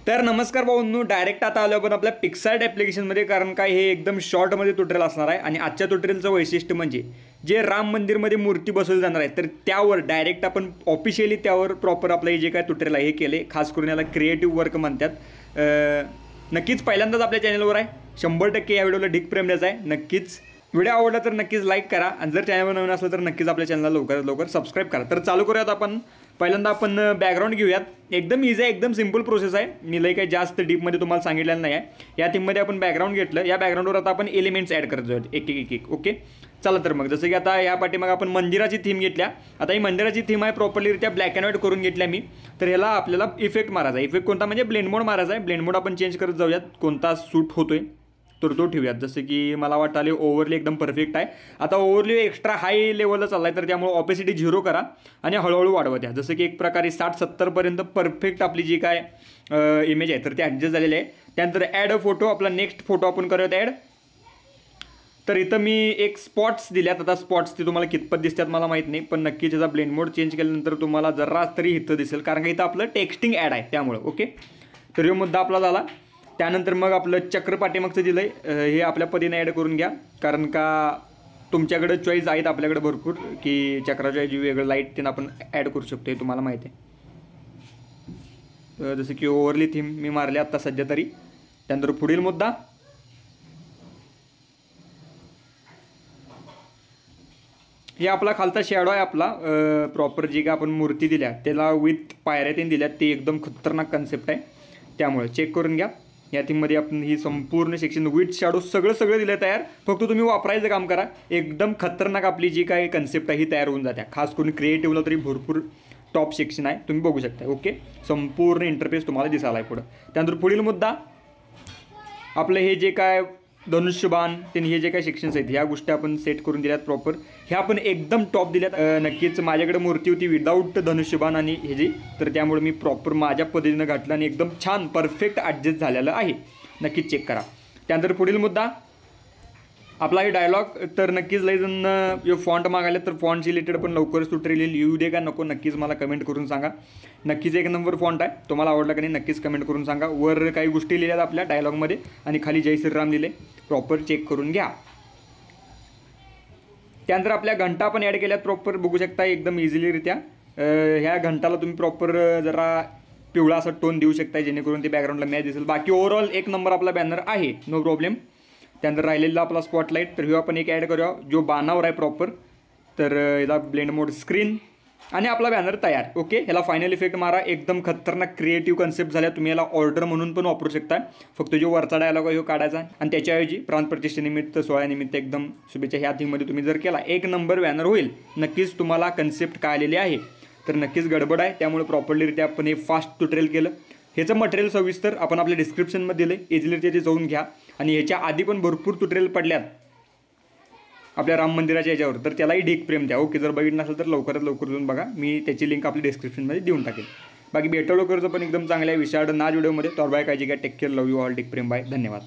तर नमस्कार भाऊंनो, डायरेक्ट आता आलो आपण आपल्या पिक्सार्ट ॲप्लिकेशनमध्ये, कारण काय हे एकदम शॉर्टमध्ये ट्युटोरियल असणार आहे. आणि आजच्या ट्युटोरियलचं वैशिष्ट्य म्हणजे जे राम मंदिरमध्ये मूर्ती बसवली जाणार आहे तर त्यावर डायरेक्ट आपण ऑफिशियली त्यावर प्रॉपर आपलं हे जे काय ट्युटोरियल आहे हे केले. खास करून याला क्रिएटिव्ह वर्क म्हणतात. नक्कीच पहिल्यांदाच आपल्या चॅनलवर आहे. 100% या व्हिडिओला ढीक प्रेम द्यायचा आहे. नक्कीच व्हिडिओ आवडला तर नक्कीच लाईक करा आणि जर चॅनलवर नवीन असलं तर नक्कीच आपल्या चॅनलला लवकरात लवकर सबस्क्राईब करा. तर चालू करूयात आपण. पहिल्यांदा आपण बॅकग्राऊंड घेऊयात. एकदम इझी आहे, एकदम सिंपल प्रोसेस आहे. मी लई काही जास्त डीपमध्ये तुम्हाला सांगितलेलं नाही आहे. या थीममध्ये आपण बॅकग्राऊंड घेतलं. या बॅकग्राऊंडवर आता आपण एलिमेंट्स ॲड करत जाऊयात एक. ओके, चला तर मग जसं की आता या पाठीमागे आपण मंदिराची थीम घेतल्या. आता ही मंदिराची थीम आहे प्रॉपरलीरित्या ब्लॅक अँड व्हाईट करून घेतल्या मी. तर ह्याला आपल्याला इफेक्ट मारायचा आहे. इफेक्ट कोणता म्हणजे ब्लेंड मोड मारायचा आहे. ब्लेंड मोड आपण चेंज करत जाऊयात, कोणता सूट होतोय तर तो ठेवूयात. जसं की मला वाटतं ओव्हरली एकदम परफेक्ट आहे. आता ओव्हरली एक्स्ट्रा हाय लेवलला चालला आहे तर त्यामुळे ऑपेसिटी 0 करा आणि हळूहळू वाढवत द्या. जसं की एक प्रकारे 60-70पर्यंत परफेक्ट आपली जी काय इमेज आहे तर ते ॲडजस्ट झालेले आहे. त्यानंतर ॲड अ फोटो, आपला नेक्स्ट फोटो आपण करूयात ॲड. तर इथं मी एक स्पॉट्स दिल्यात. आता स्पॉट्स ते तुम्हाला कितपत दिसतात मला माहीत नाही, पण नक्की त्याचा ब्लेंड मोड चेंज केल्यानंतर तुम्हाला जरा तरी इथं दिसेल, कारण का इथं आपलं टेक्स्टिंग ॲड आहे त्यामुळं. ओके, तर हा मुद्दा आपला झाला. त्यानंतर मग आपलं चक्र पाठीमागचं दिलं आहे हे आपल्या पद्धतीने ॲड करून घ्या, कारण का तुमच्याकडे चॉईस आहेत आपल्याकडे भरपूर की चक्राच्या ऐवजी वेगळं लाईट ते आपण ॲड करू शकतो, हे तुम्हाला माहिती आहे. जसं की ओव्हरली थीम मी मारली आत्ता सध्या तरी. त्यानंतर पुढील मुद्दा, हे आपला खालचा शॅडो आहे आपला. प्रॉपर जी काय आपण मूर्ती दिल्या त्याला विथ पायऱ्या तीन दिल्यात, ते एकदम खतरनाक कन्सेप्ट आहे. त्यामुळे चेक करून घ्या. या थीममध्ये आपण ही संपूर्ण सेक्शन विथ शॅडो सगळं दिलं तयार. फक्त तुम्ही वापरायचं काम करा. एकदम खतरनाक आपली जी काय कन्सेप्ट आहे ही तयार होऊन जाते. खास करून क्रिएटिव्हला तरी भरपूर टॉप सेक्शन आहे, तुम्ही बघू शकता. ओके, संपूर्ण इंटरफेस तुम्हाला दिसायला आहे पुढं. त्यानंतर पुढील मुद्दा, आपलं हे जे काय धनुष्यबाण त्यांनी हे जे काही सेक्शन्स आहेत ह्या गोष्टी आपण सेट करून दिल्यात प्रॉपर. ह्या आपण एकदम टॉप दिल्यात. नक्कीच माझ्याकडे मूर्ती होती विदाऊट धनुष्यबाण आणि हे जी, तर त्यामुळे मी प्रॉपर माझ्या पद्धतीनं घातलं आणि एकदम छान परफेक्ट ॲडजस्ट झालेलं आहे. नक्कीच चेक करा. त्यानंतर पुढील मुद्दा आपला हे डायलॉग. तर नक्कीच लई जण फॉन्ट मागायला, तर फॉन्ट रिलेटेड पण लवकरच ट्युटोरियल येऊ दे का नको नक्कीच मला कमेंट करून सांगा. नक्कीच एक नंबर फॉन्ट आहे. तुम्हाला आवडला का नाही नक्कीच कमेंट करून सांगा. वर काही गोष्टी लिहिल्यात आपल्या डायलॉगमध्ये आणि खाली जय श्रीराम लिहिले, प्रॉपर चेक करून घ्या. त्यानंतर आपल्या घंटा आपण ॲड केल्यात प्रॉपर, बघू शकता एकदम इझिलीरित्या. ह्या घंटाला तुम्ही प्रॉपर जरा पिवळा असा टोन देऊ शकता जेणेकरून ते बॅकग्राऊंडला मॅच दिसेल. बाकी ओव्हरऑल एक नंबर आपला बॅनर आहे, नो प्रॉब्लेम. त्यानंतर राहिलेला आपला स्पॉटलाईट, तर हे आपण एक ॲड करूया जो बाणावर आहे प्रॉपर. तर याला ब्लेंड मोड स्क्रीन आणि आपला बॅनर तयार. ओके, ह्याला फायनल इफेक्ट मारा. एकदम खतरनाक क्रिएटिव्ह कन्सेप्ट झाल्या. तुम्ही याला ऑर्डर म्हणून पण वापरू शकता. फक्त जो वरचा डायलॉग आहे तो काढायचा आणि त्याच्याऐवजी प्राणप्रतिष्ठेनिमित्त 16 निमित्त एकदम शुभेच्छा ह्या थीममध्ये तुम्ही जर केला एक नंबर बॅनर होईल. नक्कीच तुम्हाला कन्सेप्ट कळलेले आहे. तर नक्कीच गडबड आहे, त्यामुळे प्रॉपरलीरित्या आपण हे फास्ट ट्युटोरियल केलं. ह्याचं मटेरियल सविस्तर आपण आपल्या डिस्क्रिप्शनमध्ये दिलं आहे, इझिली ते जाऊन घ्या. आणि ह्याच्या आधी पण भरपूर ट्युटोरियल पडल्यात आपल्या राम मंदिराच्या याच्यावर, तर त्यालाही ढीक प्रेम द्या. ओके, जर बघितलं नसेल तर लवकरात लवकर जाऊन बघा. मी त्याची लिंक आपल्या डिस्क्रिप्शनमध्ये देऊन टाकेल. बाकी भेटलो लवकरचं पण एकदम चांगल्या विशाळ नाच व्हिडिओमध्ये. तर बाय, काळजी घ्या, take care, love you all, ढीक प्रेम, बाय, धन्यवाद.